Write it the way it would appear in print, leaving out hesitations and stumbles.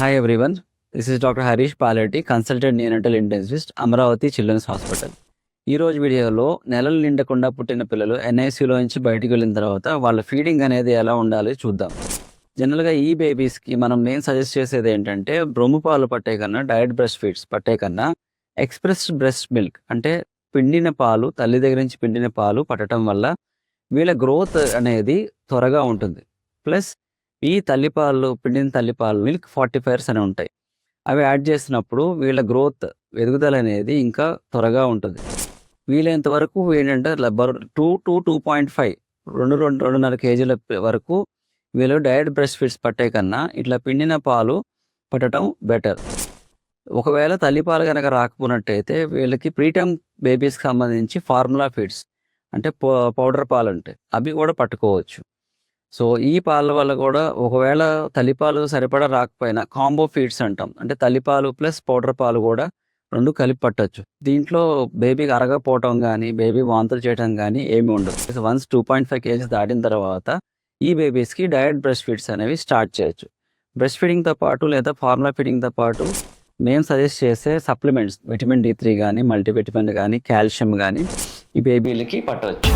Hi everyone, this is doctor Harish Paleti, consultant neonatal intensivist, Amaravati children's hospital. ఈరోజు వీడియోలో నెలలు నిండకుండా పుట్టిన పిల్లలు ఎన్ఐసీలో నుంచి బయటికి వెళ్ళిన తర్వాత వాళ్ళ ఫీడింగ్ అనేది ఎలా ఉండాలి చూద్దాం. జనరల్గా ఈ బేబీస్కి మనం నేను సజెస్ట్ చేసేది ఏంటంటే, బ్రొమ్ము పాలు పట్టే కన్నా, డయట్ బ్రెస్ట్ ఫీడ్స్ పట్టే కన్నా ఎక్స్ప్రెస్డ్ బ్రెస్ట్ మిల్క్ అంటే పిండిన పాలు, తల్లి దగ్గర నుంచి పిండిన పాలు పట్టడం వల్ల వీళ్ళ గ్రోత్ అనేది త్వరగా ఉంటుంది. ప్లస్ ఈ తల్లిపాలు, పిండిన తల్లిపాలు మిల్క్ ఫార్టిఫైర్స్ అని ఉంటాయి. అవి యాడ్ చేసినప్పుడు వీళ్ళ గ్రోత్, ఎదుగుదల అనేది ఇంకా త్వరగా ఉంటుంది. వీలైనంత వరకు ఏంటంటే 2-2.5 2-2.5 కేజీల వరకు వీళ్ళు డయట్ బ్రెస్ట్ ఫీడ్స్ పట్టే కన్నా ఇట్లా పిండిన పాలు పట్టడం బెటర్. ఒకవేళ తల్లిపాలు కనుక రాకపోయినట్టయితే వీళ్ళకి ప్రీటర్మ్ బేబీస్కి సంబంధించి ఫార్ములా ఫీడ్స్ అంటే పౌడర్ పాలు ఉంటాయి, అవి కూడా పట్టుకోవచ్చు. సో ఈ పాల వల్ల కూడా ఒకవేళ తల్లిపాలు సరిపడా రాకపోయినా కాంబో ఫీడ్స్ అంటాం, అంటే తల్లిపాలు ప్లస్ పౌడర్ పాలు కూడా రెండు కలిపి పట్టచ్చు. దీంట్లో బేబీకి అరగపోవటం కానీ, బేబీ వాంతులు చేయడం కానీ ఏమి ఉండదు. వన్స్ 2.5 కేజీస్ దాటిన తర్వాత ఈ బేబీస్కి డయట్ బ్రెస్ట్ ఫీడ్స్ అనేవి స్టార్ట్ చేయొచ్చు. బ్రెస్ట్ ఫీడింగ్తో పాటు లేదా ఫార్ములా ఫీడింగ్తో పాటు మేము సజెస్ట్ చేసే సప్లిమెంట్స్, విటమిన్ D3 కానీ, మల్టీవిటమిన్ కానీ, కాల్షియం కానీ ఈ బేబీలకి పట్టవచ్చు.